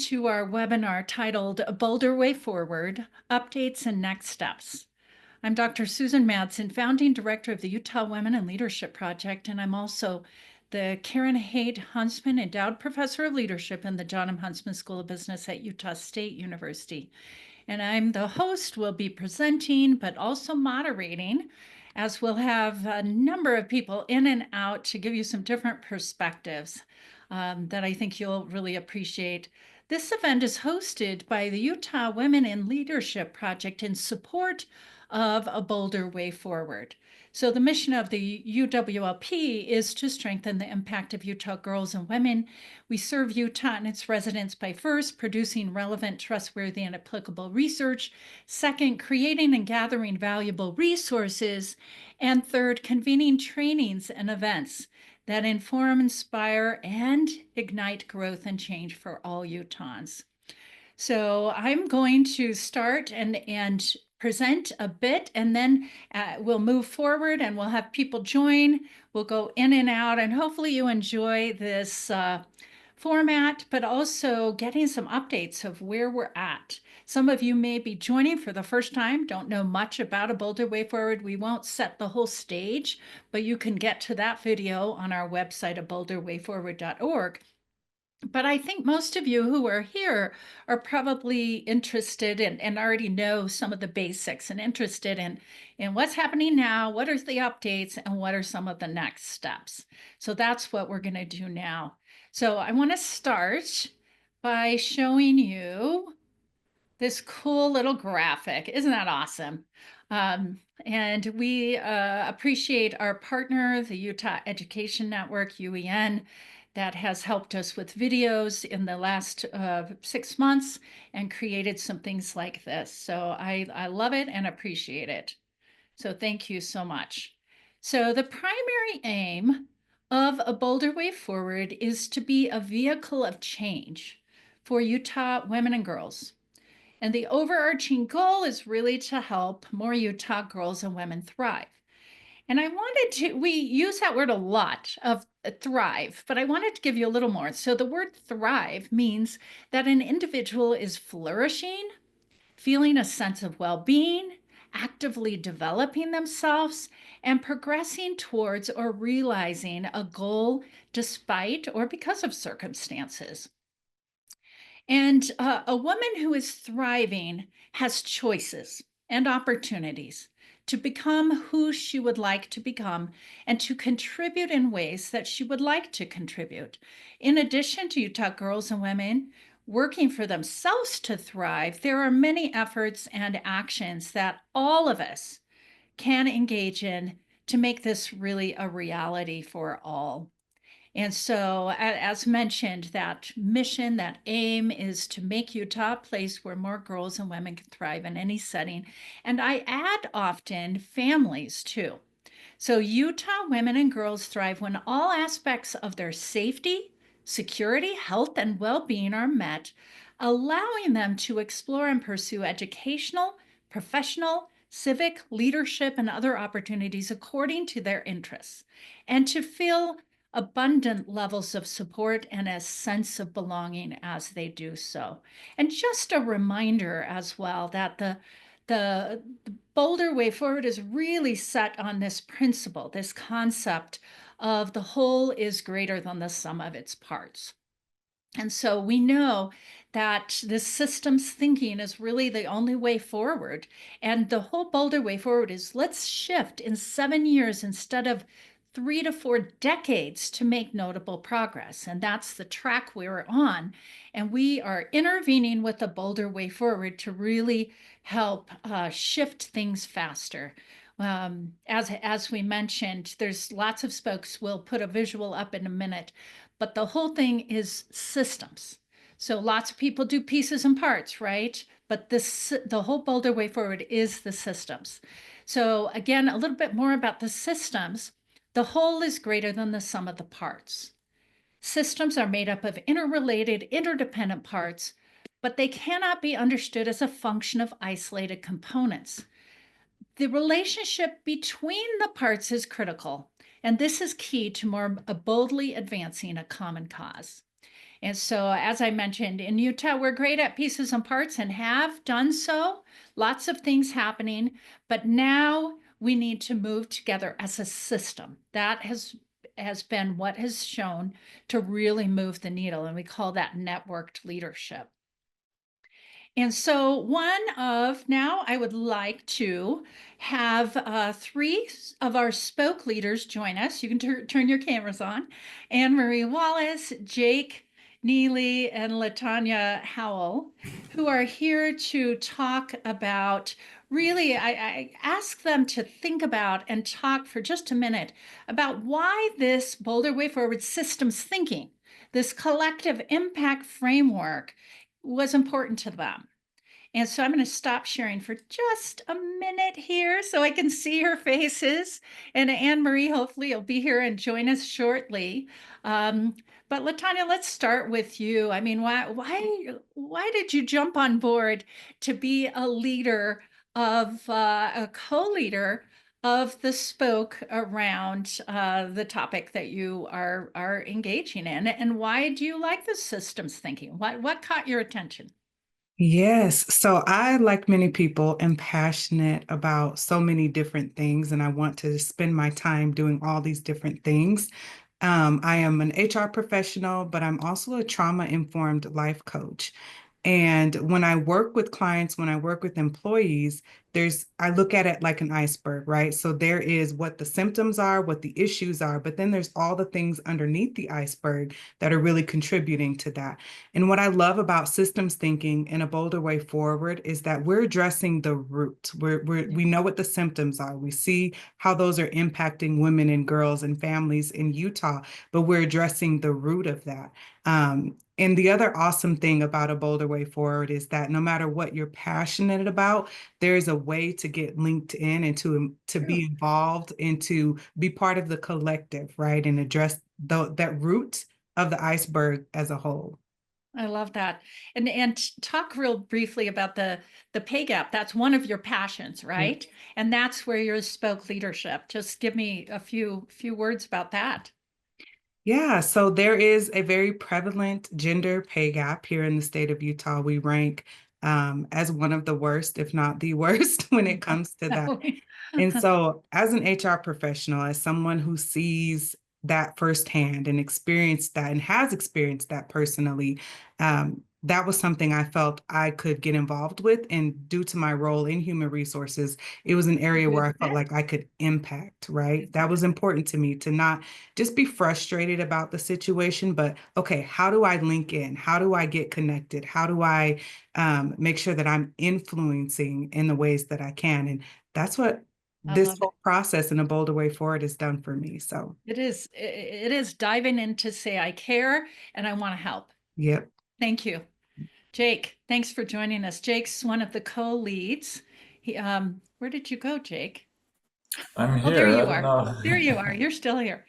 to our webinar titled A Bolder Way Forward, Updates and Next Steps. I'm Dr. Susan Madsen, founding director of the Utah Women in Leadership Project, and I'm also the Karen Haight Huntsman Endowed Professor of Leadership in the John M. Huntsman School of Business at Utah State University. And I'm the host, will be presenting, but also moderating, as we'll have a number of people in and out to give you some different perspectives that I think you'll really appreciate. This event is hosted by the Utah Women in Leadership Project in support of A Bolder Way Forward. So the mission of the UWLP is to strengthen the impact of Utah girls and women. We serve Utah and its residents by first, producing relevant, trustworthy, and applicable research. Second, creating and gathering valuable resources. And third, convening trainings and events that inform, inspire, and ignite growth and change for all Utahns. So I'm going to start and present a bit, and then we'll move forward and we'll have people join. We'll go in and out, and hopefully you enjoy this format, but also getting some updates of where we're at. Some of you may be joining for the first time, don't know much about A Bolder Way Forward. We won't set the whole stage, but you can get to that video on our website, abolderwayforward.org. But I think most of you who are here are probably interested and already know some of the basics and interested in what's happening now, what are the updates, and what are some of the next steps. So that's what we're going to do now. So I want to start by showing you this cool little graphic. Isn't that awesome? And we appreciate our partner, the Utah Education Network, UEN, that has helped us with videos in the last 6 months and created some things like this. So I love it and appreciate it. So thank you so much. So the primary aim of A Bolder Way Forward is to be a vehicle of change for Utah women and girls. And the overarching goal is really to help more Utah girls and women thrive. And I wanted to, we use that word a lot of thrive, but I wanted to give you a little more. So the word thrive means that an individual is flourishing, feeling a sense of well-being, actively developing themselves, and progressing towards or realizing a goal despite or because of circumstances. And a woman who is thriving has choices and opportunities to become who she would like to become and to contribute in ways that she would like to contribute. In addition to Utah girls and women working for themselves to thrive, there are many efforts and actions that all of us can engage in to make this really a reality for all. And so, as mentioned, that mission, that aim is to make Utah a place where more girls and women can thrive in any setting. And I add often families too. So Utah women and girls thrive when all aspects of their safety, security, health, and well-being are met, allowing them to explore and pursue educational, professional, civic, leadership, and other opportunities according to their interests, and to feel abundant levels of support and a sense of belonging as they do so. And just a reminder as well that the Bolder Way Forward is really set on this principle, this concept of the whole is greater than the sum of its parts. And so we know that this systems thinking is really the only way forward. And the whole Bolder Way Forward is let's shift in 7 years instead of 3 to 4 decades to make notable progress. And that's the track we're on. And we are intervening with the Bolder Way Forward to really help shift things faster. As we mentioned, there's lots of spokes. We'll put a visual up in a minute, but the whole thing is systems. So lots of people do pieces and parts, right? But the whole Bolder Way Forward is the systems. So again, a little bit more about the systems. The whole is greater than the sum of the parts. Systems are made up of interrelated, interdependent parts, but they cannot be understood as a function of isolated components. The relationship between the parts is critical, and this is key to more boldly advancing a common cause. And so, as I mentioned, in Utah, we're great at pieces and parts and have done so. Lots of things happening, but now we need to move together as a system. That has been what has shown to really move the needle, and we call that networked leadership. And so now I would like to have three of our spoke leaders join us. You can turn your cameras on. Anne Marie Wallace, Jake Neely, and Latanya Howell, who are here to talk about really, I ask them to think about and talk for just a minute about why this Boulder Way Forward systems thinking, this collective impact framework was important to them. And so I'm going to stop sharing for just a minute here so I can see your faces. And Anne Marie, hopefully, you'll be here and join us shortly. But Latanya, let's start with you. I mean, why did you jump on board to be a leader of a co-leader of the spoke around the topic that you are engaging in? And why do you like the systems thinking? What caught your attention? Yes. So I, like many people, am passionate about so many different things, and I want to spend my time doing all these different things. I am an HR professional, but I'm also a trauma-informed life coach. And when I work with clients, when I work with employees, I look at it like an iceberg, right? So there is what the symptoms are, what the issues are, but then there's all the things underneath the iceberg that are really contributing to that. And what I love about systems thinking in a bolder way forward is that we're addressing the root. We know what the symptoms are. We see how those are impacting women and girls and families in Utah, but we're addressing the root of that. And the other awesome thing about a bolder way forward is that no matter what you're passionate about, there's a way to get linked in and to be True. involved and to be part of the collective, right? And address that root of the iceberg as a whole. I love that. And talk real briefly about the pay gap. That's one of your passions, Yeah. right? And that's where you spoke leadership. Just give me a few words about that. Yeah, so there is a very prevalent gender pay gap here in the state of Utah. We rank as one of the worst, if not the worst, when it comes to that. And so, as an HR professional, as someone who sees that firsthand and experienced that and has experienced that personally, that was something I felt I could get involved with. And due to my role in human resources, it was an area where Good I felt fit. like I could impact, right? That was important to me to not just be frustrated about the situation, but okay, how do I link in? How do I get connected? How do I make sure that I'm influencing in the ways that I can? And that's what I this love it. whole process in a bolder way forward has done for me. So, It is diving in to say I care and I want to help. yep. Thank you. Jake, thanks for joining us. Jake's one of the co-leads. Where did you go, Jake? I'm Oh, there here. I you don't are. know. There you are. You're still here.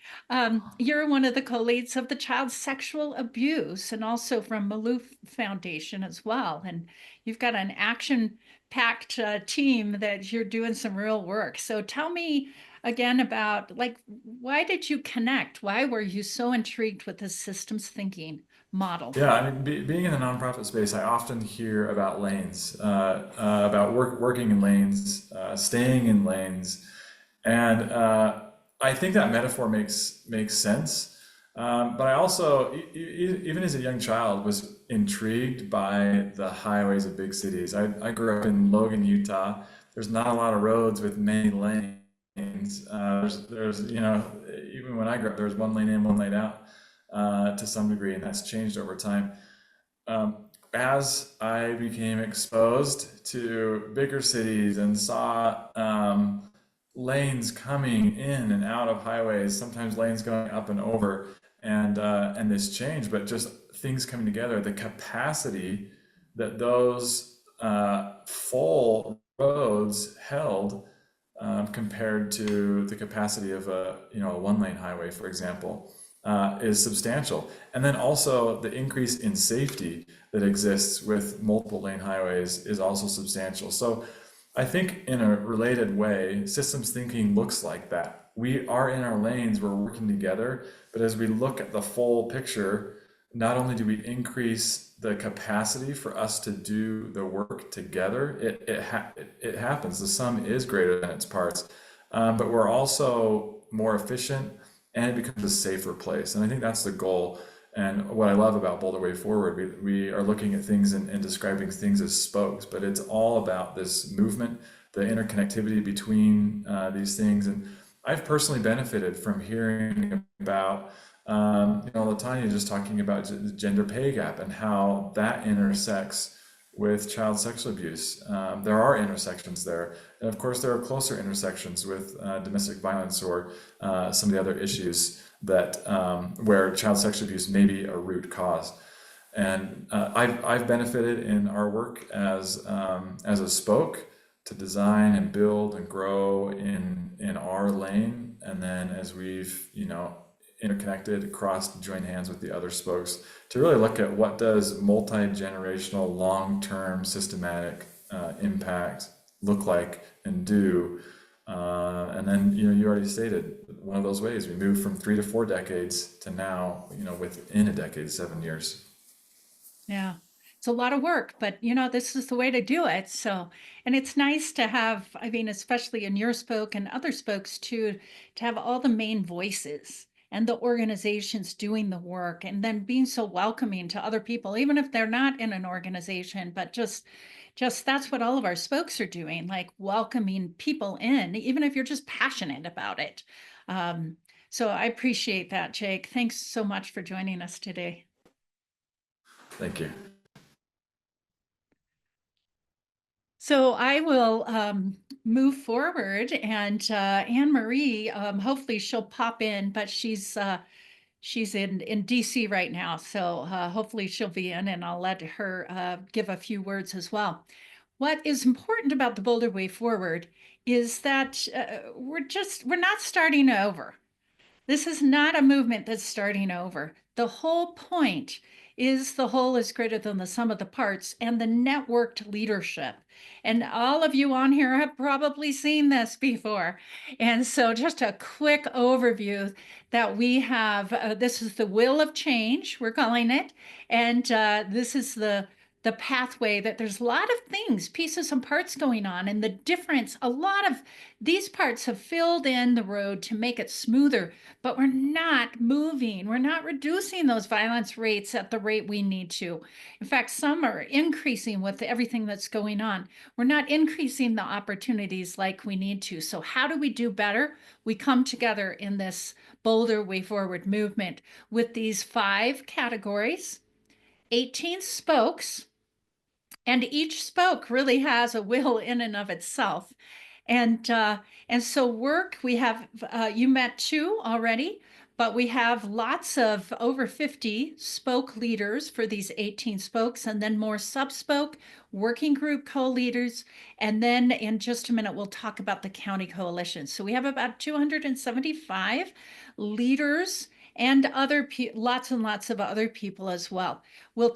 You're one of the co-leads of the Child Sexual Abuse and also from Maloof Foundation as well. And you've got an action-packed team that you're doing some real work. So tell me again about like, why did you connect? Why were you so intrigued with the systems thinking model? Yeah, I mean, being in the nonprofit space, I often hear about lanes, about working in lanes, staying in lanes, and I think that metaphor makes sense. But I also, even as a young child, was intrigued by the highways of big cities. I grew up in Logan, Utah. There's not a lot of roads with many lanes. Even when I grew up, there was one lane in, one lane out, to some degree, and that's changed over time. As I became exposed to bigger cities and saw lanes coming in and out of highways, sometimes lanes going up and over, and this change, but just things coming together, the capacity that those full roads held compared to the capacity of a one lane highway, for example, is substantial. And then also the increase in safety that exists with multiple lane highways is also substantial. So I think in a related way, systems thinking looks like that. We are in our lanes, we're working together, but as we look at the full picture, not only do we increase the capacity for us to do the work together, it happens. The sum is greater than its parts, but we're also more efficient, and it becomes a safer place. And I think that's the goal. And what I love about Boulder Way Forward, we are looking at things and describing things as spokes, but it's all about this movement, the interconnectivity between these things. And I've personally benefited from hearing about Latanya just talking about the gender pay gap and how that intersects with child sexual abuse. There are intersections there. And of course, there are closer intersections with domestic violence or some of the other issues that where child sexual abuse may be a root cause. And I've benefited in our work as a spoke to design and build and grow in our lane. And then as we've, interconnected, crossed, joined hands with the other spokes to really look at what does multi-generational, long-term, systematic impact look like and do. And then, you already stated one of those ways we moved from 3 to 4 decades to now, within a decade, 7 years. Yeah. It's a lot of work, but this is the way to do it. So, and it's nice to have, I mean, especially in your spoke and other spokes too, to have all the main voices and the organizations doing the work, and then being so welcoming to other people, even if they're not in an organization, but just that's what all of our spokes are doing, like welcoming people in, even if you're just passionate about it. So I appreciate that, Jake. Thanks so much for joining us today. Thank you. So I will move forward, and Anne Marie, hopefully she'll pop in, but she's in DC right now, so hopefully she'll be in, and I'll let her give a few words as well. What is important about the Boulder Way Forward is that we're not starting over. This is not a movement that's starting over. The whole point is the whole is greater than the sum of the parts, and the networked leadership. And all of you on here have probably seen this before. And so just a quick overview that we have, this is the wheel of change, we're calling it. And this is the pathway that there's a lot of things, pieces and parts going on, and the difference, a lot of these parts have filled in the road to make it smoother, but we're not moving. We're not reducing those violence rates at the rate we need to. In fact, some are increasing with everything that's going on. We're not increasing the opportunities like we need to. So how do we do better? We come together in this Boulder Way Forward movement with these 5 categories, 18 spokes, and each spoke really has a will in and of itself. And so work, we have, you met 2 already, but we have lots of over 50 spoke leaders for these 18 spokes, and then more sub-spoke, working group co-leaders. And then in just a minute, we'll talk about the county coalition. So we have about 275 leaders and lots and lots of other people as well. We'll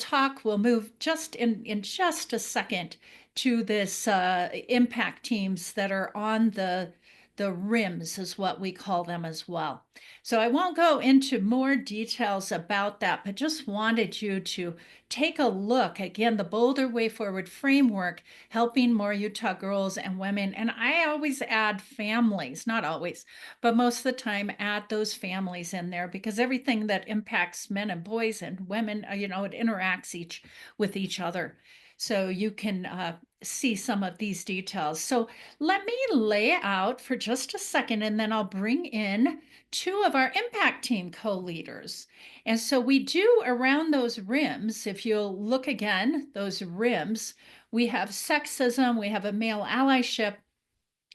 move just in just a second to this impact teams that are on the rims is what we call them as well. So I won't go into more details about that, but just wanted you to take a look. Again, the Boulder Way Forward framework, helping more Utah girls and women. And I always add families, not always, but most of the time add those families in there, because everything that impacts men and boys and women, it interacts with each other. So you can see some of these details. So let me lay out for just a second, and then I'll bring in 2 of our impact team co-leaders. And so we do around those rims, if you'll look again, those rims, we have sexism, we have a male allyship.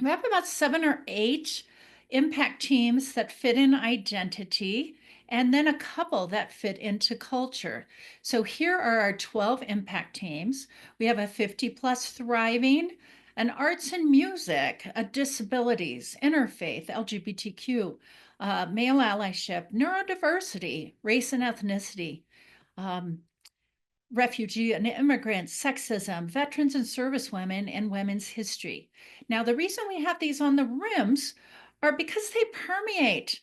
We have about 7 or 8 impact teams that fit in identity, and then a couple that fit into culture. So here are our 12 impact teams. We have a 50+ thriving, an arts and music, a disabilities, interfaith, LGBTQ, male allyship, neurodiversity, race and ethnicity, refugee and immigrant, sexism, veterans and servicewomen, and women's history. Now, the reason we have these on the rims are because they permeate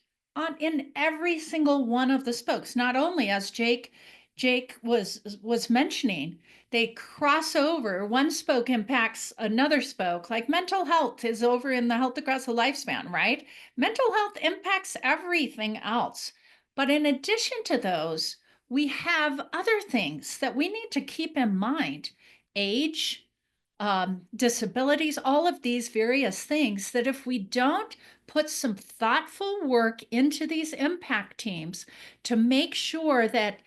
in every single one of the spokes, not only, as Jake Jake was mentioning, they cross over. One spoke impacts another spoke. Like mental health is over in the health across the lifespan, right? Mental health impacts everything else. But in addition to those, we have other things that we need to keep in mind. Age, disabilities, all of these various things that if we don't put some thoughtful work into these impact teams to make sure that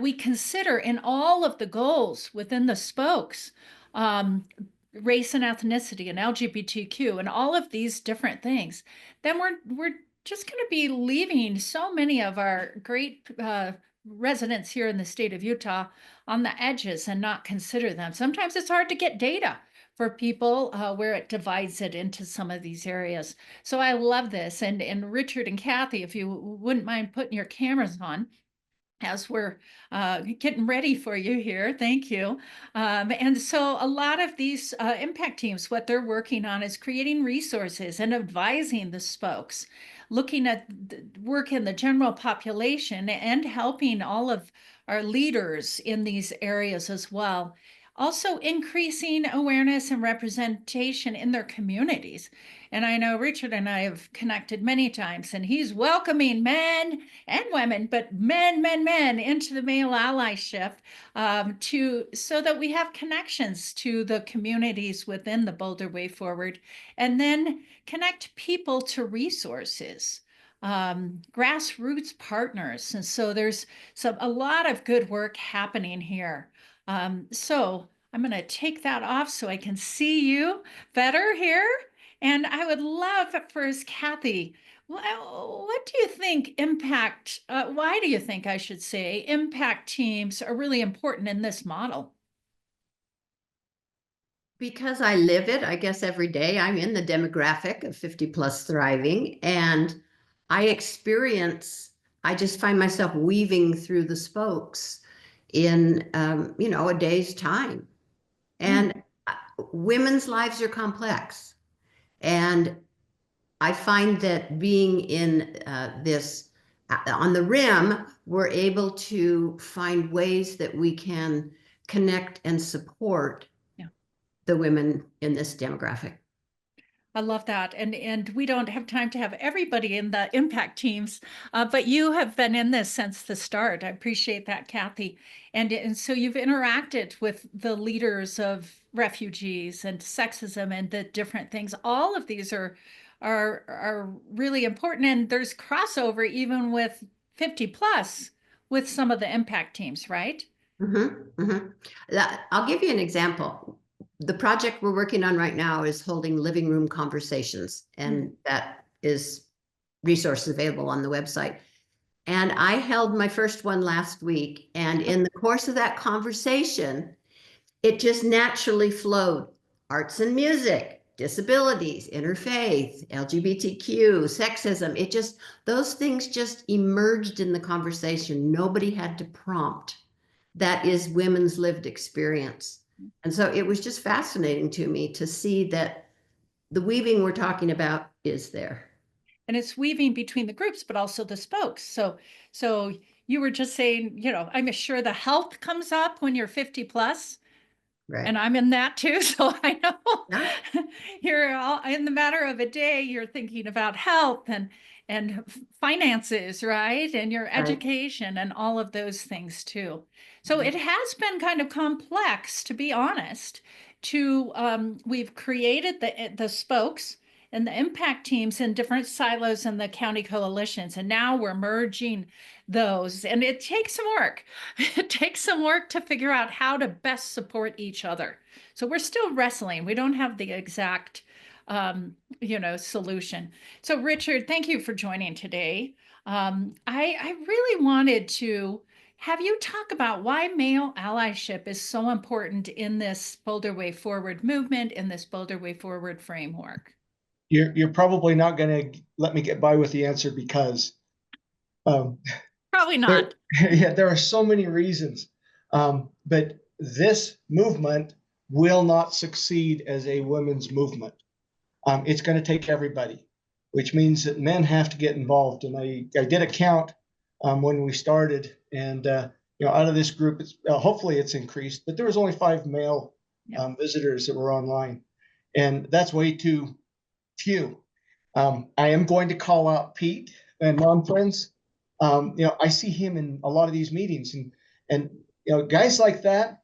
we consider in all of the goals within the spokes, race and ethnicity and LGBTQ and all of these different things, then we're just going to be leaving so many of our great residents here in the state of Utah on the edges and not consider them. Sometimes it's hard to get data for people where it divides it into some of these areas. So I love this. And Richard and Kathy, if you wouldn't mind putting your cameras on as we're getting ready for you here. Thank you. And so a lot of these impact teams, what they're working on is creating resources and advising the spokes, looking at work in the general population and helping all of our leaders in these areas as well. Also increasing awareness and representation in their communities. And I know Richard and I have connected many times, and he's welcoming men and women, but men into the male allyship so that we have connections to the communities within the Boulder Way Forward, and then connect people to resources, grassroots partners. And so there's a lot of good work happening here. So I'm going to take that off so I can see you better here. And I would love first, Kathy, what do you think why do you think I should say impact teams are really important in this model? Because I live it, I guess every day. I'm in the demographic of 50 plus thriving, and I just find myself weaving through the spokes in, a day's time. And women's lives are complex. And I find that being in this on the rim, we're able to find ways that we can connect and support the women in this demographic. I love that. And we don't have time to have everybody in the impact teams, but you have been in this since the start. I appreciate that, Kathy. And so you've interacted with the leaders of refugees and sexism and the different things. All of these are really important. And there's crossover even with 50 plus with some of the impact teams, right? I'll give you an example. The project we're working on right now is holding living room conversations, and that is resources available on the website. And I held my first one last week, and in the course of that conversation, it just naturally flowed. Arts and music, disabilities, interfaith, LGBTQ, sexism, those things just emerged in the conversation. Nobody had to prompt. That is women's lived experience. And so it was just fascinating to me to see that the weaving we're talking about is there. And it's weaving between the groups, but also the spokes. So you were just saying, I'm sure the health comes up when you're 50 plus. Right. And I'm in that too. So I know you're all in the matter of a day, you're thinking about health and finances, right? And your education and all of those things too. So it has been kind of complex, to be honest, we've created the spokes and the impact teams in different silos in the county coalitions. And now we're merging those. And it takes some work. It takes some work to figure out how to best support each other. So we're still wrestling. We don't have the exact, solution. So Richard, thank you for joining today. I really wanted to have you talk about why male allyship is so important in this Boulder Way Forward movement, in this Boulder Way Forward framework. You're probably not going to let me get by with the answer because probably not. There are so many reasons, but this movement will not succeed as a women's movement. It's going to take everybody, which means that men have to get involved. And I did a count when we started, and out of this group, it's hopefully it's increased, but there was only 5 male Yeah. visitors that were online, and that's way too few. I am going to call out Pete and Mom Friends. I see him in a lot of these meetings, and guys like that.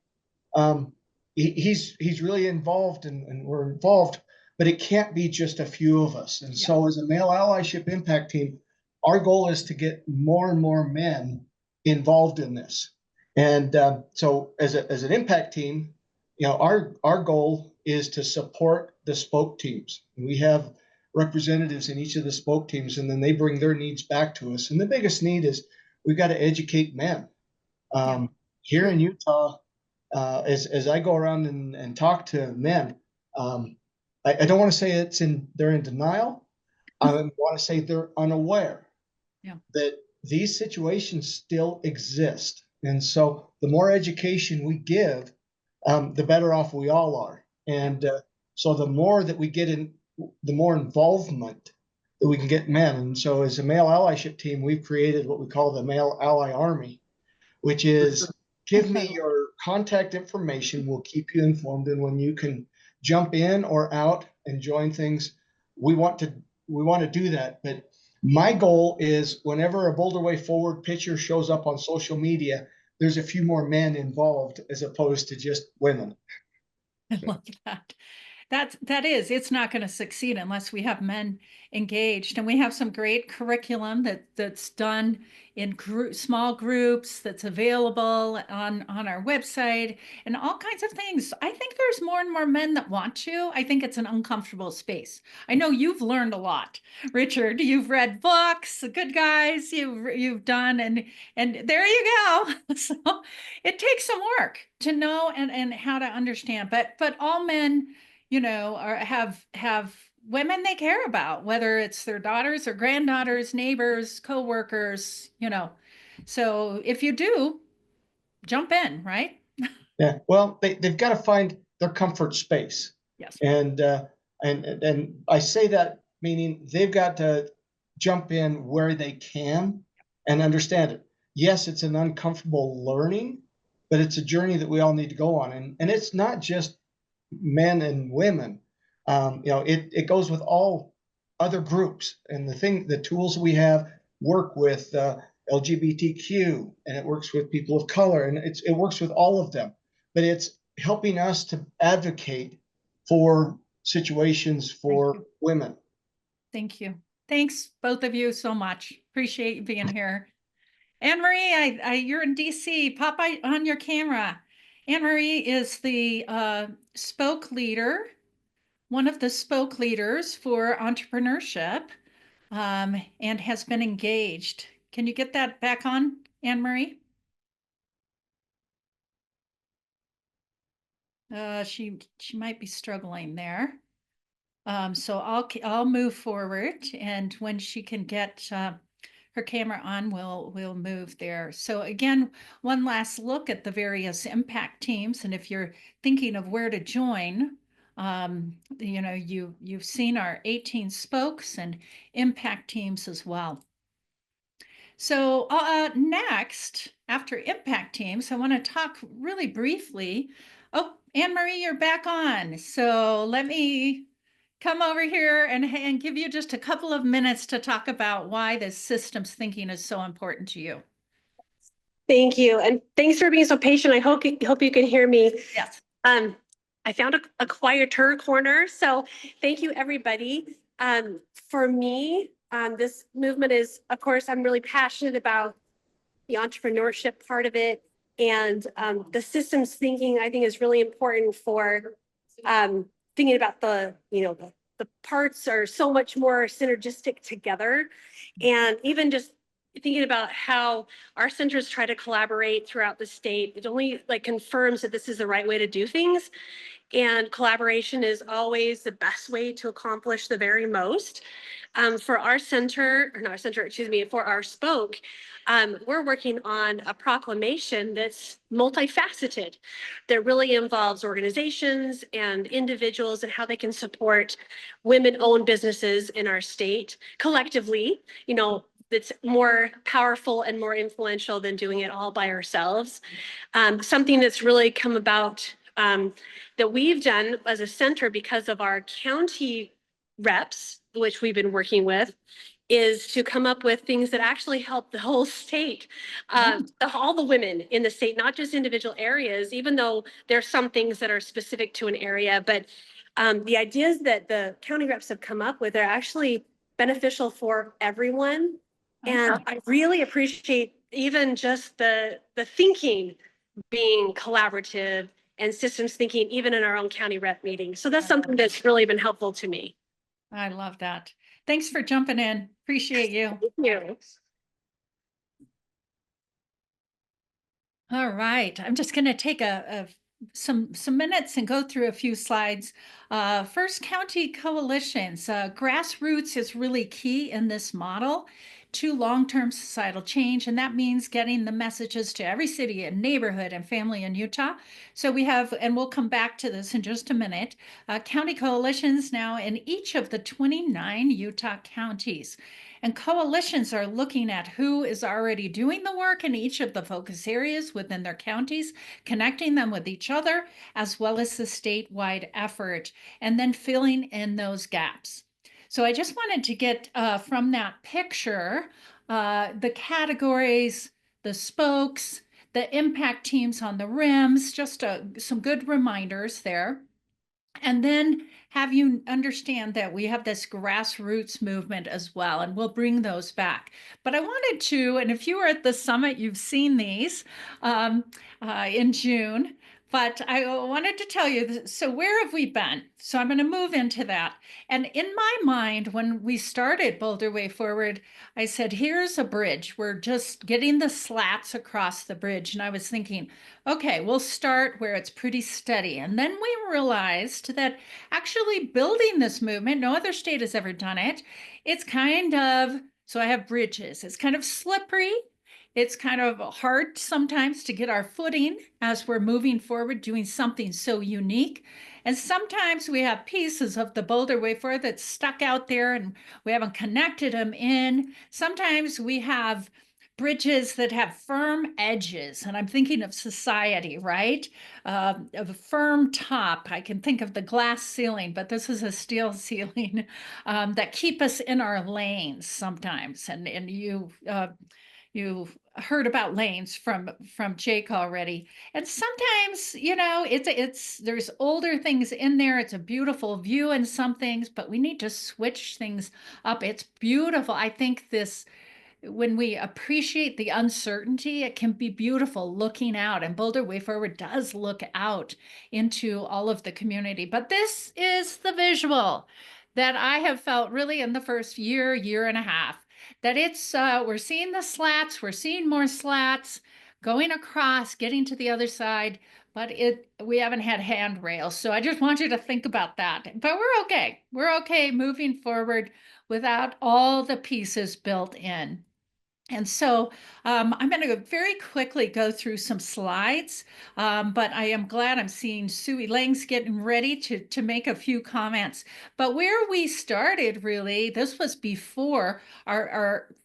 He's really involved, and we're involved, but it can't be just a few of us. And so, as a male allyship impact team, our goal is to get more and more men involved in this. And so, as an impact team, our goal is to support the spoke teams. We have representatives in each of the spoke teams, and then they bring their needs back to us. And the biggest need is we've got to educate men. Here in Utah, as I go around and talk to men, I don't want to say they're in denial. I want to say they're unaware that these situations still exist. And so the more education we give, the better off we all are. And so the more that we get in, the more involvement that we can get men. And so as a male allyship team, we've created what we call the Male Ally Army, which is give me your contact information. We'll keep you informed. And when you can jump in or out and join things, we want to do that. But my goal is whenever a Boulder Way Forward picture shows up on social media, there's a few more men involved as opposed to just women. I love that. It's not going to succeed unless we have men engaged. And we have some great curriculum that's done in small groups that's available on our website and all kinds of things. I think there's more and more men that want to. I think it's an uncomfortable space. I know you've learned a lot, Richard. You've read books, the good guys you've done, and there you go. So it takes some work to know and how to understand. But all men, have women they care about, whether it's their daughters or granddaughters, neighbors, co-workers, So if you do, jump in, right? Yeah. Well, they've got to find their comfort space. Yes. And I say that meaning they've got to jump in where they can and understand it. Yes, it's an uncomfortable learning, but it's a journey that we all need to go on. And it's not just men and women. It goes with all other groups. And the tools we have work with LGBTQ, and it works with people of color, and it works with all of them. But it's helping us to advocate for situations for women. Thank you. Thanks, both of you, so much. Appreciate you being here. Anne Marie, you're in DC. Pop on your camera. Anne Marie is the spoke leader, one of the spoke leaders for entrepreneurship, and has been engaged. Can you get that back on, Anne Marie? She might be struggling there. So I'll move forward, and when she can get her camera on, we'll move there. So again, one last look at the various impact teams, and if you're thinking of where to join, you've seen our 18 spokes and impact teams as well. So next, after impact teams, I want to talk really briefly. Oh, Anne Marie, you're back on. So let me come over here and give you just a couple of minutes to talk about why this systems thinking is so important to you. Thank you. And thanks for being so patient. I hope you can hear me. Yes. I found a quieter corner. So thank you, everybody. For me, this movement is, of course, I'm really passionate about the entrepreneurship part of it. And the systems thinking, I think, is really important for thinking about the parts are so much more synergistic together. And even just thinking about how our centers try to collaborate throughout the state, it only confirms that this is the right way to do things. And collaboration is always the best way to accomplish the very most. For our center, or not our center, excuse me, for our spoke, we're working on a proclamation that's multifaceted, that really involves organizations and individuals and how they can support women-owned businesses in our state collectively, that's more powerful and more influential than doing it all by ourselves. Something that's really come about that we've done as a center because of our county reps, which we've been working with, is to come up with things that actually help the whole state, all the women in the state, not just individual areas, even though there's some things that are specific to an area, but the ideas that the county reps have come up with are actually beneficial for everyone. And I really appreciate even just the thinking being collaborative and systems thinking, even in our own county rep meetings. So that's something that's really been helpful to me. I love that. Thanks for jumping in. Appreciate you. Thank you. All right, I'm just going to take some minutes and go through a few slides. First, county coalitions. Grassroots is really key in this model to long-term societal change, and that means getting the messages to every city and neighborhood and family in Utah. So we have, and we'll come back to this in just a minute, county coalitions now in each of the 29 Utah counties. And coalitions are looking at who is already doing the work in each of the focus areas within their counties, connecting them with each other, as well as the statewide effort, and then filling in those gaps. So I just wanted to get from that picture, the categories, the spokes, the impact teams on the rims, just some good reminders there. And then have you understand that we have this grassroots movement as well, and we'll bring those back. But I wanted to, and if you were at the summit, you've seen these in June, but I wanted to tell you, so where have we been? So I'm going to move into that. And in my mind, when we started Boulder Way Forward, I said, here's a bridge. We're just getting the slats across the bridge. And I was thinking, okay, we'll start where it's pretty steady. And then we realized that actually building this movement, no other state has ever done it. It's kind of, so I have bridges. It's kind of slippery. It's kind of hard sometimes to get our footing as we're moving forward, doing something so unique. And sometimes we have pieces of the Boulder Way Forward that's stuck out there and we haven't connected them in. Sometimes we have bridges that have firm edges, and I'm thinking of society, right? Of a firm top. I can think of the glass ceiling, but this is a steel ceiling that keep us in our lanes sometimes. And you heard about lanes from Jake already. And sometimes, you know, there's older things in there. It's a beautiful view in some things, but we need to switch things up. It's beautiful. I think when we appreciate the uncertainty, it can be beautiful looking out, and Boulder Way Forward does look out into all of the community. But this is the visual that I have felt really in the first year and a half, that it's, we're seeing the slats, we're seeing more slats going across, getting to the other side, but we haven't had handrails. So I just want you to think about that. But we're okay. We're okay moving forward without all the pieces built in. And so I'm going to very quickly go through some slides, but I am glad I'm seeing Sue Lang's getting ready to make a few comments. But where we started, really, this was before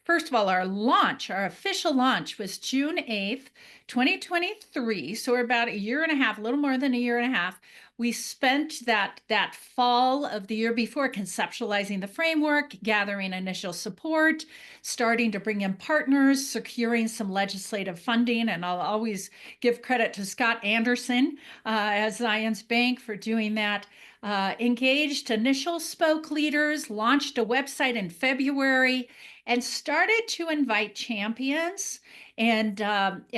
first of all, our launch, our official launch was June 8th, 2023. So we're about a year and a half, a little more than a year and a half. We spent that fall of the year before conceptualizing the framework, gathering initial support, starting to bring in partners, securing some legislative funding. And I'll always give credit to Scott Anderson as Zions Bank for doing that. Engaged initial spoke leaders, launched a website in February, and started to invite champions. And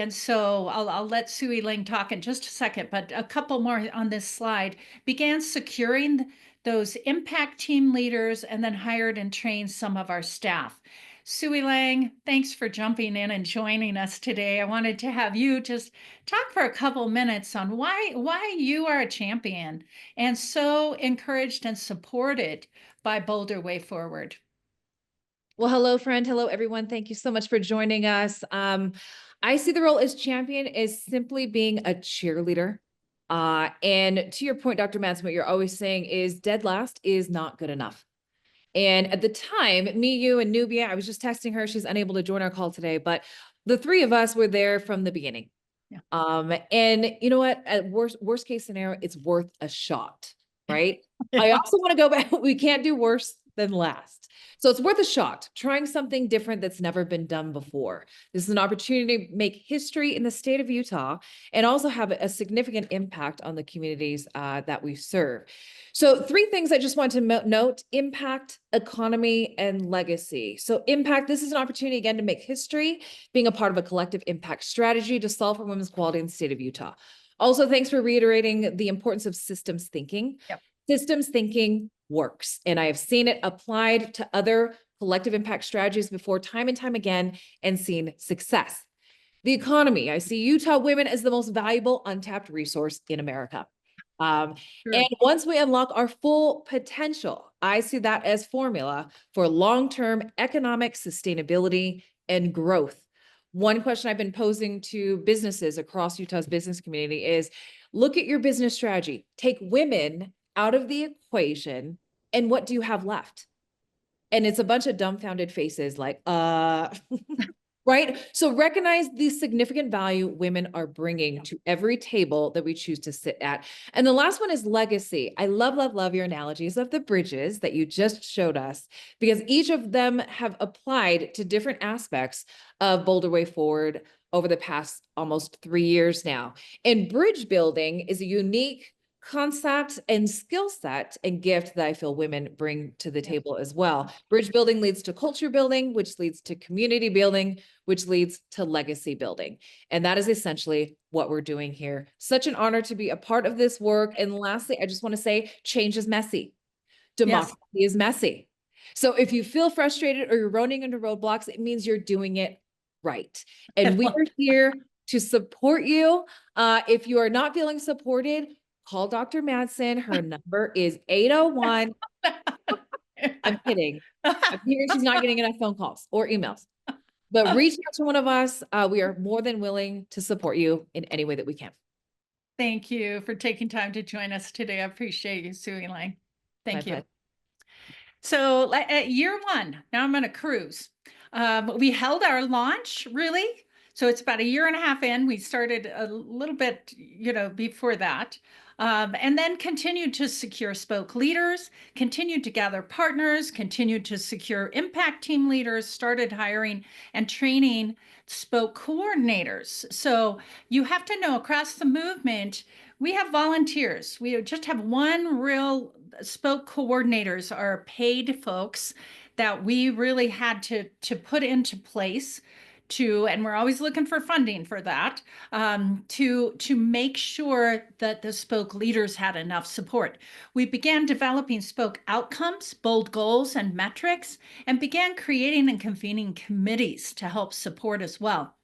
so I'll let Sue Lang talk in just a second, but a couple more on this slide. Began securing those impact team leaders and then hired and trained some of our staff. Sue Lang, thanks for jumping in and joining us today. I wanted to have you just talk for a couple minutes on why you are a champion and so encouraged and supported by Boulder Way Forward. Well, hello, friend. Hello, everyone. Thank you so much for joining us. I see the role as champion as simply being a cheerleader. And to your point, Dr. Madsen, what you're always saying is dead last is not good enough. And at the time, me, you, and Nubia, I was just texting her. She's unable to join our call today, but the three of us were there from the beginning. Yeah. And you know what? At worst case scenario, it's worth a shot, right? I also want to go back. We can't do worse than last. So it's worth a shot, trying something different that's never been done before. This is an opportunity to make history in the state of Utah and also have a significant impact on the communities that we serve. So 3 things I just want to note: impact, economy, and legacy. So impact, this is an opportunity again to make history, being a part of a collective impact strategy to solve for women's equality in the state of Utah. Also, thanks for reiterating the importance of systems thinking. Yep. Systems thinking works, and I have seen it applied to other collective impact strategies before, time and time again, and seen success. The economy, I see Utah women as the most valuable untapped resource in America. Sure. And once we unlock our full potential, I see that as formula for long-term economic sustainability and growth. One question I've been posing to businesses across Utah's business community is, look at your business strategy, take women out of the equation, and what do you have left? And it's a bunch of dumbfounded faces like, right? So recognize the significant value women are bringing to every table that we choose to sit at. And the last one is legacy. I love your analogies of the bridges that you just showed us, because each of them have applied to different aspects of Boulder Way Forward over the past almost 3 years now. And bridge building is a unique concept and skill set and gift that I feel women bring to the table as well. Bridge building leads to culture building, which leads to community building, which leads to legacy building. And that is essentially what we're doing here. Such an honor to be a part of this work. And lastly, I just want to say, change is messy. Democracy is messy. So if you feel frustrated or you're running into roadblocks, it means you're doing it right. And we are here to support you. If you are not feeling supported, call Dr. Madsen. Her number is 801. I'm kidding. I'm hearing she's not getting enough phone calls or emails. But reach out to one of us. We are more than willing to support you in any way that we can. Thank you for taking time to join us today. I appreciate you, Sue Elaine. Thank you. Pleasure. So at year 1, now I'm going to cruise. We held our launch, really. So it's about a year and a half in. We started a little bit, before that. And then continued to secure spoke leaders, continued to gather partners, continued to secure impact team leaders, started hiring and training spoke coordinators. So you have to know, across the movement, we have volunteers. We just have one real spoke coordinators, are paid folks that we really had to put into place and we're always looking for funding for that, to make sure that the spoke leaders had enough support. We began developing spoke outcomes, bold goals, and metrics, and began creating and convening committees to help support as well.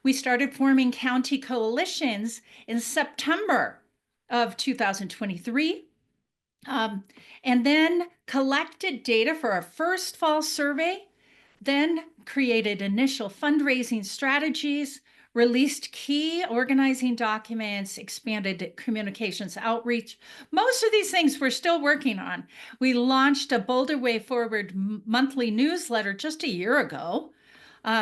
We started forming county coalitions in September of 2023. And then collected data for our first fall survey, then created initial fundraising strategies, released key organizing documents, expanded communications outreach. Most of these things we're still working on. We launched a Boulder Way Forward monthly newsletter just a year ago,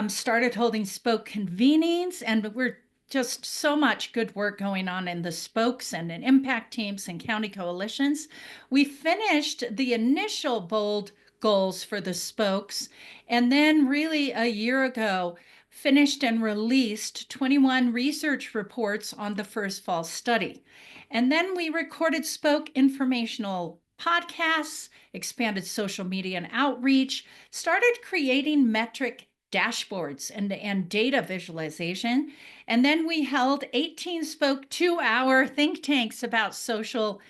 started holding spoke convenings, and we're just so much good work going on in the spokes and in impact teams and county coalitions. We finished the initial bold goals for the spokes, and then really a year ago, finished and released 21 research reports on the first fall study. And then we recorded spoke informational podcasts, expanded social media and outreach, started creating metric dashboards and data visualization. And then we held 18 spoke 2-hour think tanks about social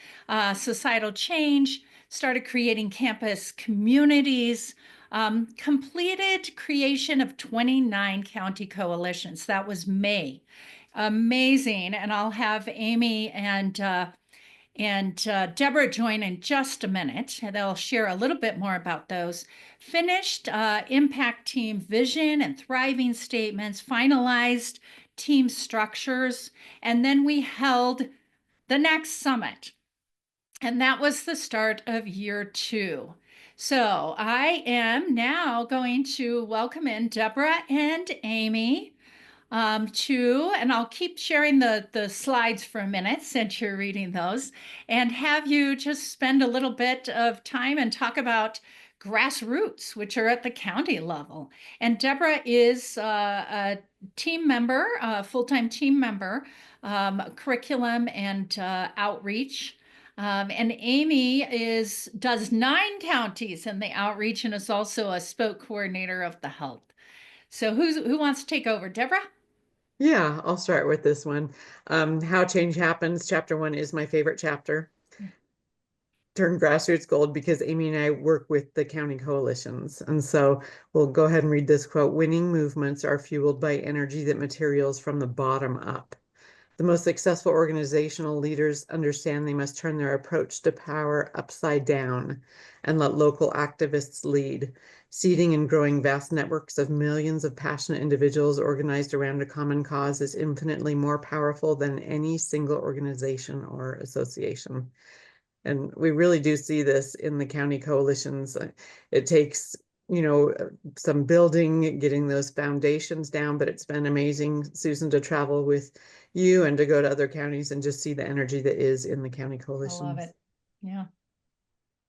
societal change, started creating campus communities, completed creation of 29 county coalitions. That was May. Amazing. And I'll have Amy and Deborah join in just a minute. They'll share a little bit more about those. Finished impact team vision and thriving statements, finalized team structures, and then we held the next summit. And that was the start of year 2. So I am now going to welcome in Deborah and Amy and I'll keep sharing the slides for a minute since you're reading those, and have you just spend a little bit of time and talk about grassroots, which are at the county level. And Deborah is a team member, a full-time team member, curriculum and outreach. And Amy does 9 counties in the outreach and is also a spoke coordinator of the health. So who wants to take over? Deborah? Yeah, I'll start with this one. How Change Happens, chapter 1 is my favorite chapter. Turn grassroots gold because Amy and I work with the county coalitions. And so we'll go ahead and read this quote. Winning movements are fueled by energy that materials from the bottom up. The most successful organizational leaders understand they must turn their approach to power upside down and let local activists lead. Seeding and growing vast networks of millions of passionate individuals organized around a common cause is infinitely more powerful than any single organization or association. And we really do see this in the county coalitions. It takes, some building, getting those foundations down, but it's been amazing, Susan, to travel with you and to go to other counties and just see the energy that is in the county coalitions. I love it. Yeah.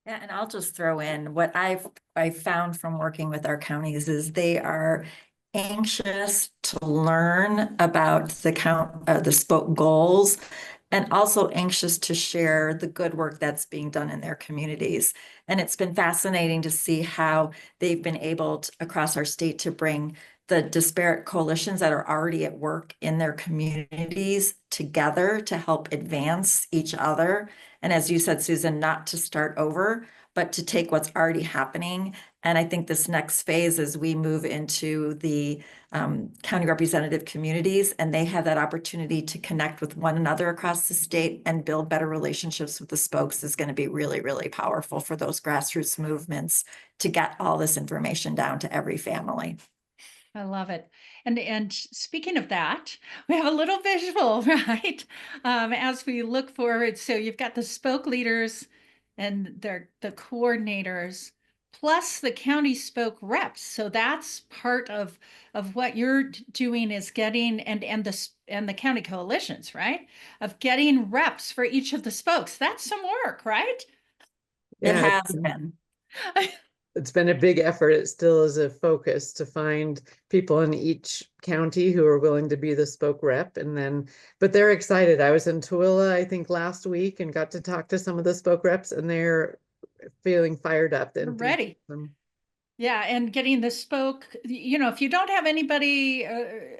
Yeah, and I'll just throw in what I've found from working with our counties is they are anxious to learn about the spoke goals, and also anxious to share the good work that's being done in their communities. And it's been fascinating to see how they've been able to, across our state, to bring the disparate coalitions that are already at work in their communities together to help advance each other. And as you said, Susan, not to start over, but to take what's already happening. And I think this next phase, as we move into the county representative communities, and they have that opportunity to connect with one another across the state and build better relationships with the spokes, is going to be really, really powerful for those grassroots movements to get all this information down to every family. I love it. And speaking of that, we have a little visual, right? As we look forward. So you've got the spoke leaders and the coordinators, plus the county spoke reps. So that's part of what you're doing, is getting and the county coalitions, right? Of getting reps for each of the spokes. That's some work, right? It Yeah, has been. it's been a big effort. It still is a focus to find people in each county who are willing to be the spoke rep. But they're excited. I was in Tooele, I think, last week and got to talk to some of the spoke reps, and they're feeling fired up and ready. Yeah, and getting the spoke, if you don't have anybody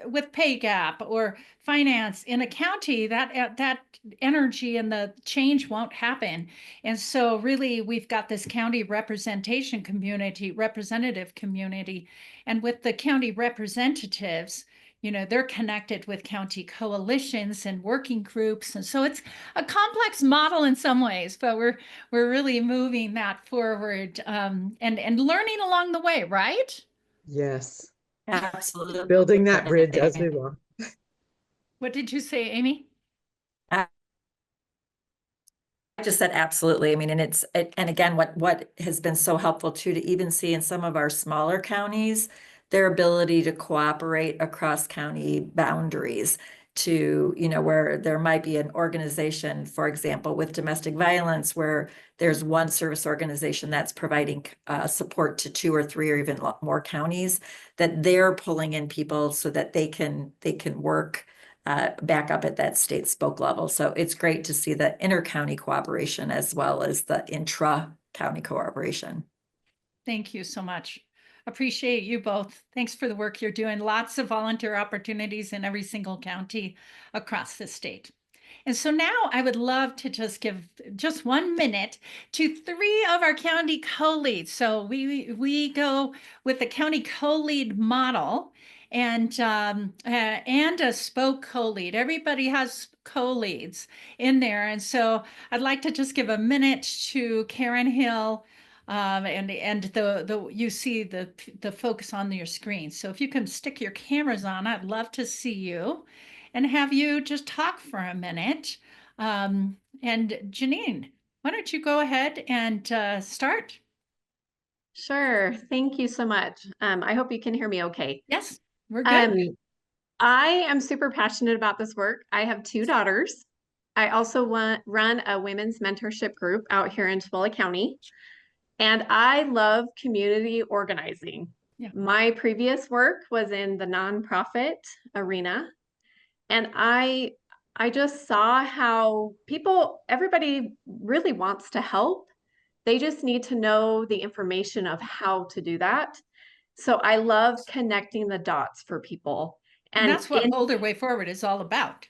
with pay gap or finance in a county, that energy and the change won't happen. And so really, we've got this county representation community, representative community, and with the county representatives, they're connected with county coalitions and working groups. And so it's a complex model in some ways, but we're really moving that forward and learning along the way, right? Yes. Absolutely. Building that bridge as we walk. What did you say, Amy? I just said absolutely. I mean, and again, what has been so helpful too, to even see in some of our smaller counties, their ability to cooperate across county boundaries to, where there might be an organization, for example, with domestic violence, where there's one service organization that's providing support to 2 or 3 or even more counties, that they're pulling in people so that they can work back up at that state spoke level. So it's great to see the inter-county cooperation as well as the intra-county cooperation. Thank you so much. Appreciate you both. Thanks for the work you're doing. Lots of volunteer opportunities in every single county across the state. And so now I would love to just give just 1 minute to 3 of our county co-leads. So we go with the county co-lead model and a spoke co-lead. Everybody has co-leads in there. And so I'd like to just give a minute to Karen Hill, and you see the focus on your screen. So if you can stick your cameras on, I'd love to see you and have you just talk for a minute. And Janine, why don't you go ahead and start? Sure. Thank you so much. I hope you can hear me okay. Yes, we're good. I am super passionate about this work. I have 2 daughters. I also run a women's mentorship group out here in Tooele County, and I love community organizing. Yeah. My previous work was in the nonprofit arena, and I just saw how everybody really wants to help. They just need to know the information of how to do that. So I love connecting the dots for people. And that's what Boulder Way Forward is all about.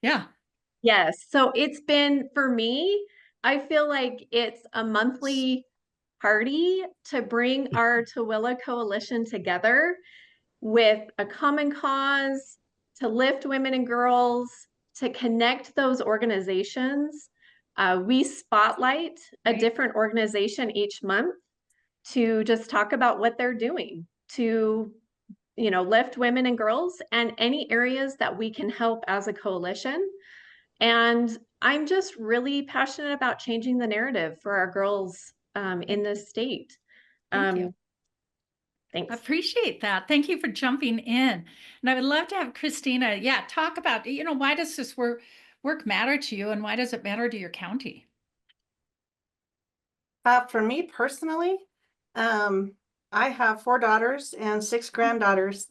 Yeah. Yes. So it's been, for me, I feel like it's a monthly party to bring our Tooele Coalition together with a common cause, to lift women and girls, to connect those organizations. We spotlight a different organization each month to just talk about what they're doing to, lift women and girls and any areas that we can help as a coalition. And I'm just really passionate about changing the narrative for our girls in this state. Thank you. Thanks. I appreciate that. Thank you for jumping in. And I would love to have Christina, talk about, why does this work matter to you, and why does it matter to your county? For me personally, I have 4 daughters and 6 granddaughters,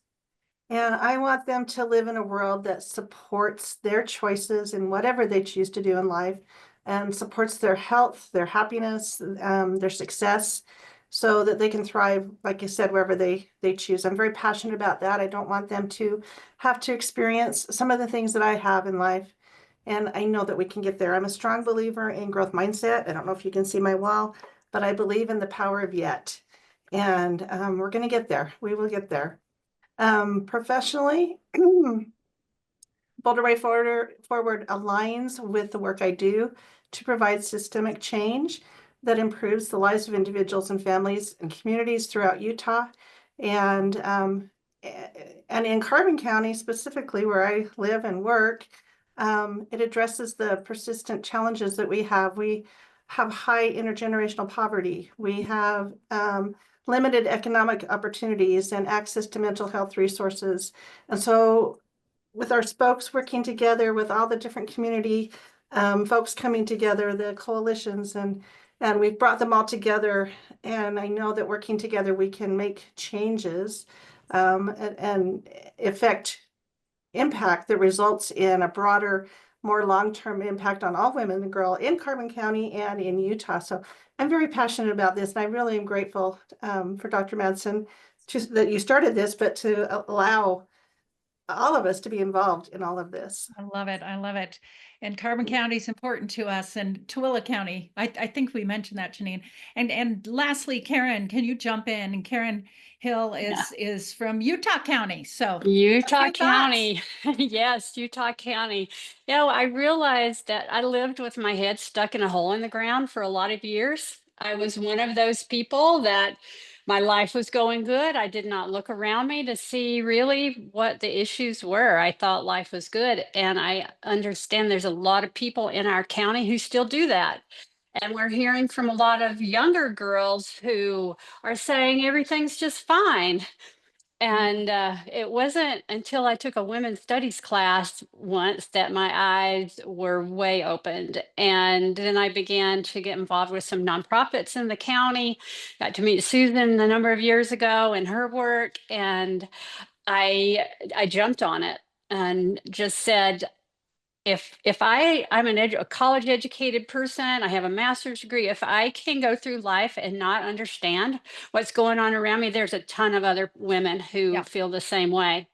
and I want them to live in a world that supports their choices in whatever they choose to do in life, and supports their health, their happiness, their success, so that they can thrive, like I said, wherever they choose. I'm very passionate about that. I don't want them to have to experience some of the things that I have in life. And I know that we can get there. I'm a strong believer in growth mindset. I don't know if you can see my wall, but I believe in the power of yet. And we're going to get there. We will get there. Professionally, Boulder Way Forward aligns with the work I do to provide systemic change that improves the lives of individuals and families and communities throughout Utah. And in Carbon County specifically, where I live and work, it addresses the persistent challenges that we have. We have high intergenerational poverty. We have limited economic opportunities and access to mental health resources. And so with our spokes working together, with all the different community folks coming together, the coalitions, and we've brought them all together. And I know that working together, we can make changes and effect impact that results in a broader, more long-term impact on all women and girls in Carbon County and in Utah. So I'm very passionate about this, and I really am grateful for Dr. Madsen that you started this, but to allow all of us to be involved in all of this. I love it. I love it. And Carbon County is important to us, and Tooele County. I think we mentioned that, Janine. And lastly, Karen, can you jump in? And Karen Hill is from Utah County. So Utah County. Yes, Utah County. I realized that I lived with my head stuck in a hole in the ground for a lot of years. I was one of those people that my life was going good. I did not look around me to see really what the issues were. I thought life was good. And I understand there's a lot of people in our county who still do that. And we're hearing from a lot of younger girls who are saying everything's just fine. And it wasn't until I took a women's studies class once that my eyes were way opened. And then I began to get involved with some nonprofits in the county. Got to meet Susan a number of years ago and her work. And I jumped on it and just said, if I'm a college educated person, I have a master's degree. If I can go through life and not understand what's going on around me, there's a ton of other women who feel the same way.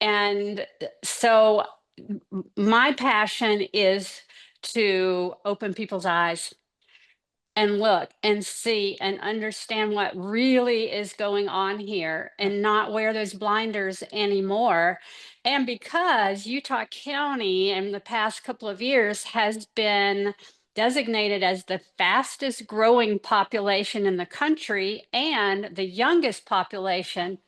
And so my passion is to open people's eyes and look and see and understand what really is going on here and not wear those blinders anymore. And because Utah County in the past couple of years has been designated as the fastest growing population in the country and the youngest population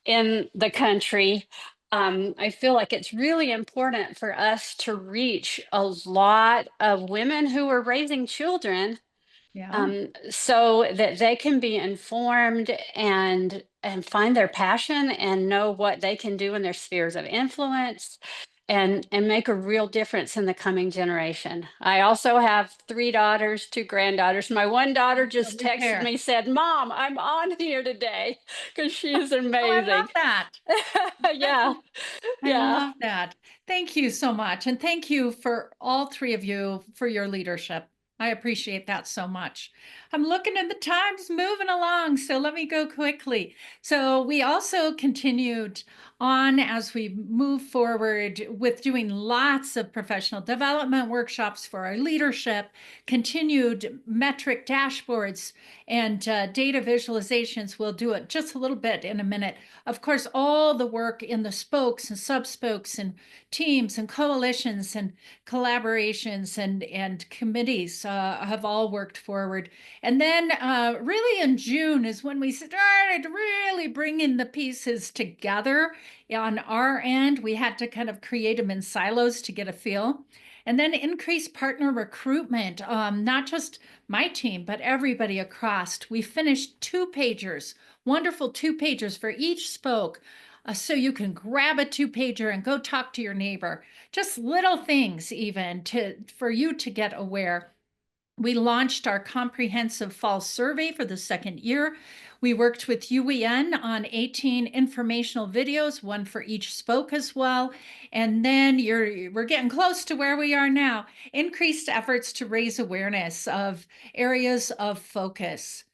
in the country, I feel like it's really important for us to reach a lot of women who are raising children Yeah. so that they can be informed and find their passion and know what they can do in their spheres of influence and make a real difference in the coming generation. I also have 3 daughters, 2 granddaughters. My one daughter just Lovely texted pair. me, said, "Mom, I'm on here today," because she is Oh, I amazing. love that. Yeah. I Yeah. love that. Thank you so much. And thank you for all 3 of you for your leadership. I appreciate that so much. I'm looking at the times moving along, so let me go quickly. So we also continued on as we move forward with doing lots of professional development workshops for our leadership, continued metric dashboards and data visualizations. We'll do it just a little bit in a minute. Of course, all the work in the spokes and sub-spokes and teams and coalitions and collaborations and committees have all worked forward. And then really in June is when we started really bringing the pieces together on our end. We had to kind of create them in silos to get a feel. And then increase partner recruitment, not just my team, but everybody across. We finished 2-pagers, wonderful 2-pagers for each spoke. So you can grab a 2-pager and go talk to your neighbor. Just little things even for you to get aware. We launched our comprehensive fall survey for the 2nd year. We worked with UWN on 18 informational videos, 1 for each spoke as well. And then we're getting close to where we are now. Increased efforts to raise awareness of areas of focus.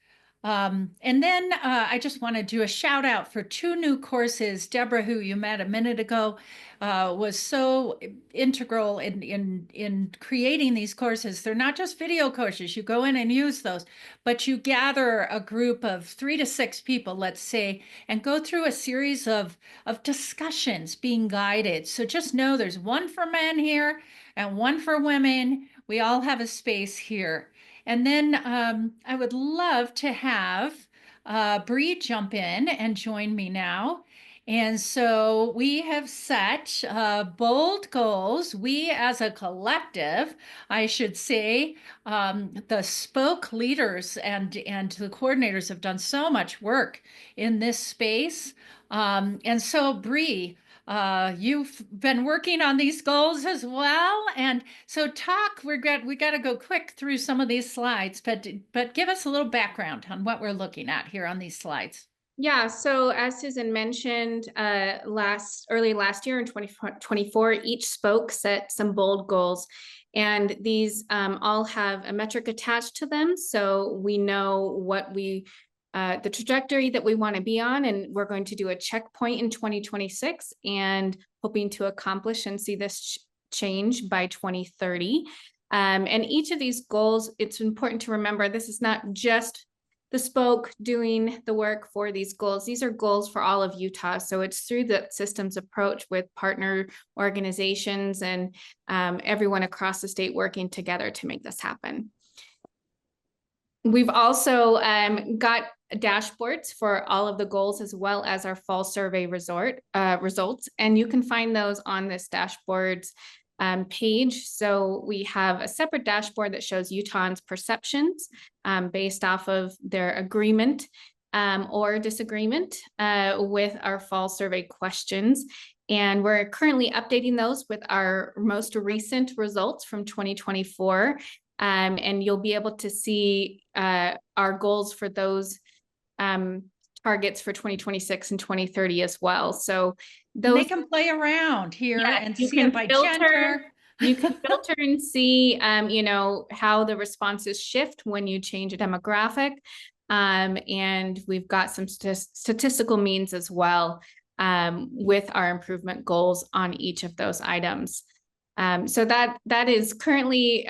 And then I just want to do a shout out for 2 new courses. Deborah, who you met a minute ago, was so integral in creating these courses. They're not just video courses. You go in and use those, but you gather a group of 3 to 6 people, let's say, and go through a series of discussions being guided. So just know there's 1 for men here and 1 for women. We all have a space here. And then I would love to have Bree jump in and join me now. And so we have set bold goals. We as a collective, I should say, the spoke leaders and the coordinators have done so much work in this space. And so Bree, you've been working on these goals as well. And so we got to go quick through some of these slides, but give us a little background on what we're looking at here on these slides. Yeah, so as Susan mentioned, early last year in 2024, each spoke set some bold goals, and these all have a metric attached to them. So we know what the trajectory that we want to be on, and we're going to do a checkpoint in 2026 and hoping to accomplish and see this change by 2030. And each of these goals, it's important to remember, this is not just the spoke doing the work for these goals. These are goals for all of Utah. So it's through the systems approach with partner organizations and everyone across the state working together to make this happen. We've also got dashboards for all of the goals as well as our fall survey results. And you can find those on this dashboards page. So we have a separate dashboard that shows Utahns' perceptions based off of their agreement or disagreement with our fall survey questions. And we're currently updating those with our most recent results from 2024. And you'll be able to see our goals for those targets for 2026 and 2030 as well. So they can play around here and see it by gender. You can filter and see, how the responses shift when you change a demographic. And we've got some statistical means as well with our improvement goals on each of those items. So that is currently,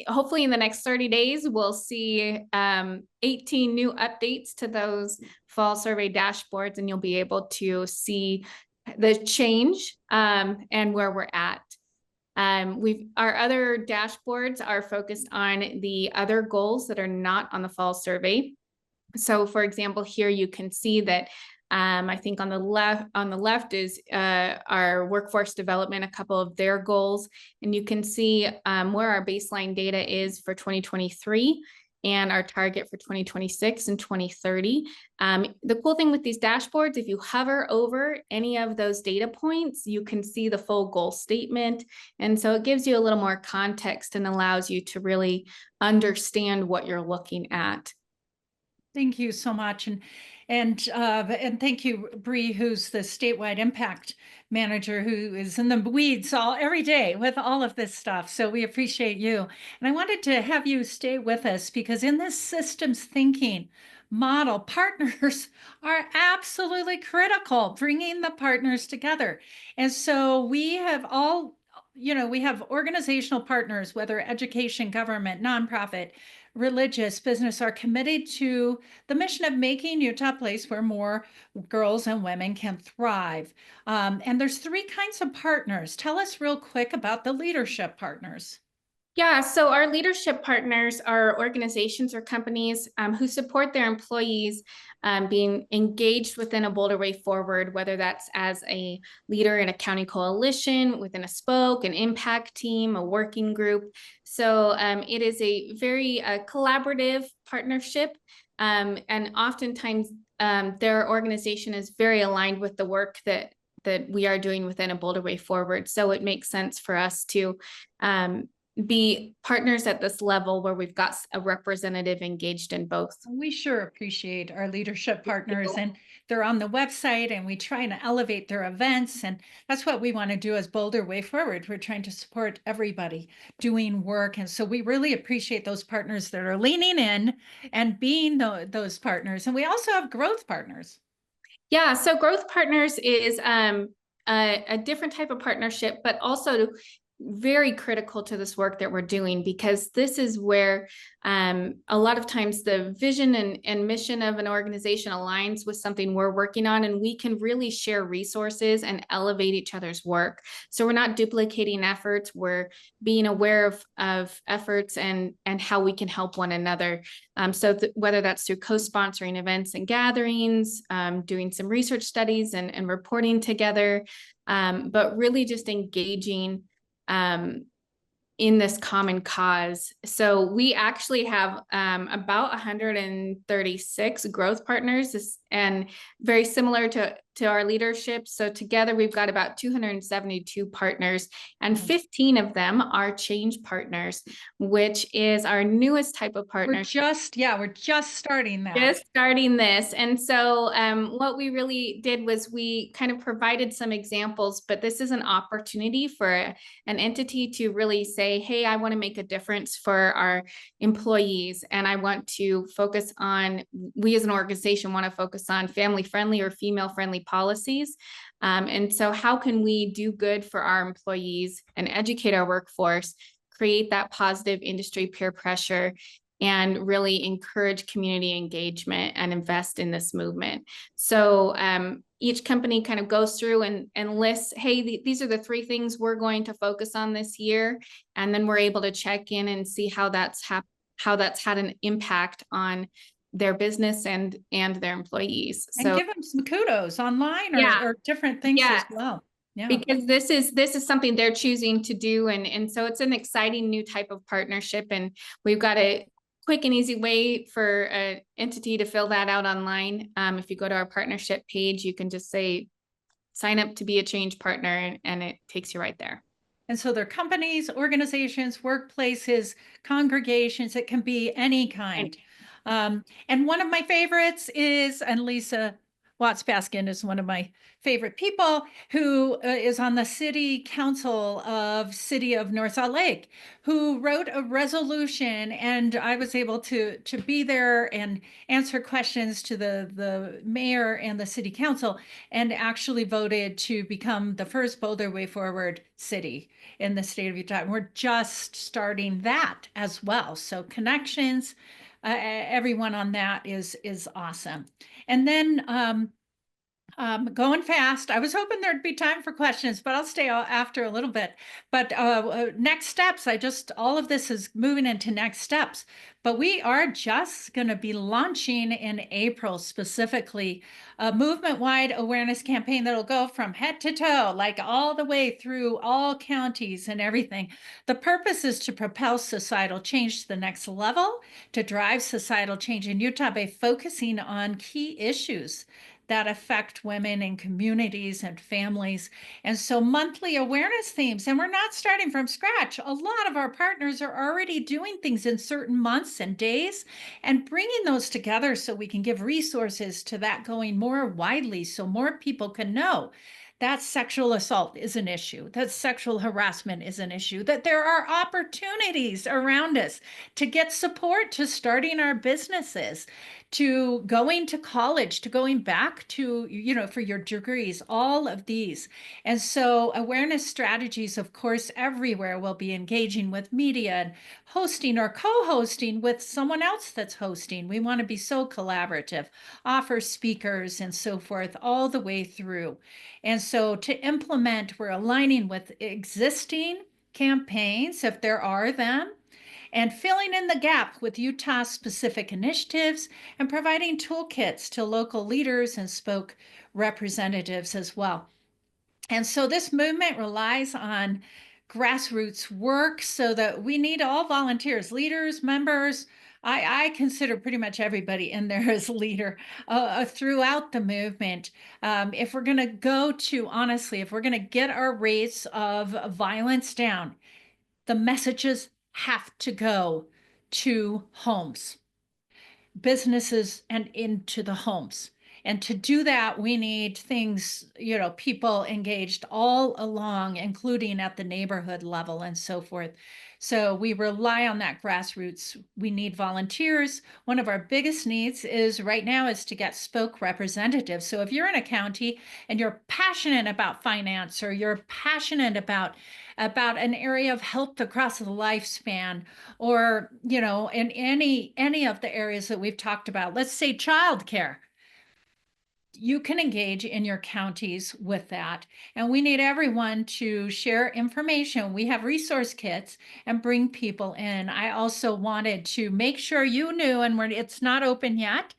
hopefully in the next 30 days, we'll see 18 new updates to those fall survey dashboards, and you'll be able to see the change and where we're at. Our other dashboards are focused on the other goals that are not on the fall survey. So for example, here you can see that I think on the left is our workforce development, a couple of their goals, and you can see where our baseline data is for 2023 and our target for 2026 and 2030. The cool thing with these dashboards, if you hover over any of those data points, you can see the full goal statement. And so it gives you a little more context and allows you to really understand what you're looking at. Thank you so much. And thank you, Bree, who's the statewide impact manager, who is in the weeds every day with all of this stuff. So we appreciate you. And I wanted to have you stay with us because in this systems thinking model, partners are absolutely critical, bringing the partners together. And so we have we have organizational partners, whether education, government, nonprofit, religious, business, are committed to the mission of making Utah a place where more girls and women can thrive. And there's three kinds of partners. Tell us real quick about the leadership partners. Yeah, so our leadership partners are organizations or companies who support their employees being engaged within a bolder way forward, whether that's as a leader in a county coalition, within a spoke, an impact team, a working group. So it is a very collaborative partnership. And oftentimes their organization is very aligned with the work that we are doing within a bolder way forward. So it makes sense for us to be partners at this level where we've got a representative engaged in both. We sure appreciate our leadership partners, and they're on the website, and we try and elevate their events, and that's what we want to do as Boulder Way Forward. We're trying to support everybody doing work, and so we really appreciate those partners that are leaning in and being those partners. And we also have growth partners. Yeah, so growth partners is a different type of partnership, but also very critical to this work that we're doing, because this is where a lot of times the vision and mission of an organization aligns with something we're working on, and we can really share resources and elevate each other's work. So we're not duplicating efforts, we're being aware of efforts and how we can help one another. So whether that's through co-sponsoring events and gatherings, doing some research studies and reporting together, but really just engaging in this common cause. So we actually have about 136 growth partners, and very similar to our leadership. So together we've got about 272 partners, and 15 of them are change partners, which is our newest type of partnership. We're just starting that. Just starting this. And so what we really did was we kind of provided some examples, but this is an opportunity for an entity to really say, hey, I want to make a difference for our employees. And I want to focus on, we as an organization want to focus on family-friendly or female-friendly policies. And so how can we do good for our employees and educate our workforce, create that positive industry peer pressure, and really encourage community engagement and invest in this movement. So each company kind of goes through and lists, hey, these are the three things we're going to focus on this year. And then we're able to check in and see how that's had an impact on their business and their employees. And give them some kudos online or different things as well. Yeah. Because this is something they're choosing to do. And so it's an exciting new type of partnership. And we've got a quick and easy way for an entity to fill that out online. If you go to our partnership page, you can just say, sign up to be a change partner, and it takes you right there. And so they're companies, organizations, workplaces, congregations. It can be any kind. And one of my favorites is, and Lisa Watts-Baskin is one of my favorite people, who is on the city council of City of North Salt Lake, who wrote a resolution, and I was able to be there and answer questions to the mayor and the city council, and actually voted to become the first Boulder Way Forward city in the state of Utah. And we're just starting that as well. So connections, everyone on that is awesome. And then Going fast. I was hoping there'd be time for questions, but I'll stay after a little bit. But next steps, all of this is moving into next steps. But we are just going to be launching in April specifically a movement-wide awareness campaign that'll go from head to toe, like all the way through all counties and everything. The purpose is to propel societal change to the next level, to drive societal change in Utah by focusing on key issues that affect women and communities and families. And so monthly awareness themes, and we're not starting from scratch. A lot of our partners are already doing things in certain months and days and bringing those together so we can give resources to that going more widely so more people can know that sexual assault is an issue, that sexual harassment is an issue, that there are opportunities around us to get support to starting our businesses, to going to college, to going back to, for your degrees, all of these. And so awareness strategies, of course, everywhere will be engaging with media and hosting or co-hosting with someone else that's hosting. We want to be so collaborative, offer speakers and so forth all the way through. And so to implement, we're aligning with existing campaigns, if there are them, and filling in the gap with Utah-specific initiatives and providing toolkits to local leaders and spoke representatives as well. And so this movement relies on grassroots work so that we need all volunteers, leaders, members. I consider pretty much everybody in there as leader throughout the movement. If we're going to if we're going to get our rates of violence down, the messages have to go to homes, businesses, and into the homes. And to do that, we need things, people engaged all along, including at the neighborhood level and so forth. So we rely on that grassroots. We need volunteers. One of our biggest needs right now is to get spoke representatives. So if you're in a county and you're passionate about finance, or you're passionate about an area of health across the lifespan, or, in any of the areas that we've talked about, let's say childcare, you can engage in your counties with that. And we need everyone to share information. We have resource kits and bring people in. I also wanted to make sure you knew, and it's not open yet,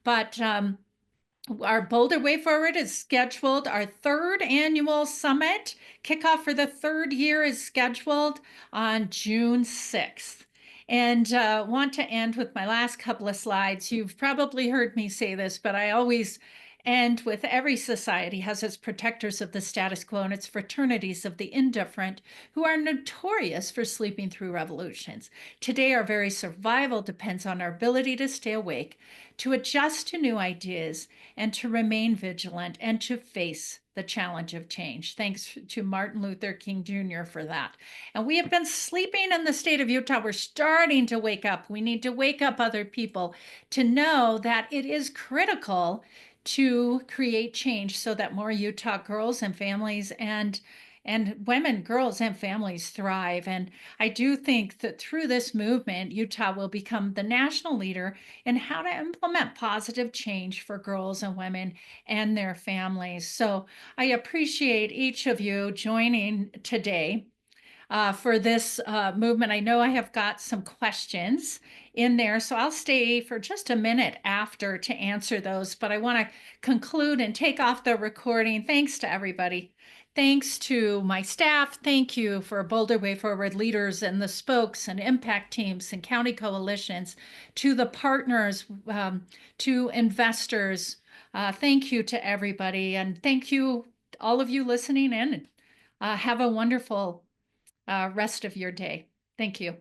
but our Boulder Way Forward is scheduled. Our third annual summit kickoff for the third year is scheduled on June 6th. And want to end with my last couple of slides. You've probably heard me say this, but I always end with every society has its protectors of the status quo and its fraternities of the indifferent, who are notorious for sleeping through revolutions. Today, our very survival depends on our ability to stay awake, to adjust to new ideas, and to remain vigilant and to face the challenge of change. Thanks to Martin Luther King Jr. for that. And we have been sleeping in the state of Utah. We're starting to wake up. We need to wake up other people to know that it is critical to create change so that more Utah girls and families and women, girls and families thrive. And I do think that through this movement, Utah will become the national leader in how to implement positive change for girls and women and their families. So I appreciate each of you joining today for this movement. I know I have got some questions in there, so I'll stay for just a minute after to answer those, but I want to conclude and take off the recording. Thanks to everybody. Thanks to my staff. Thank you for Boulder Way Forward leaders and the spokes and impact teams and county coalitions, to the partners, to investors. Thank you to everybody. And thank you, all of you listening in. Have a wonderful rest of your day. Thank you.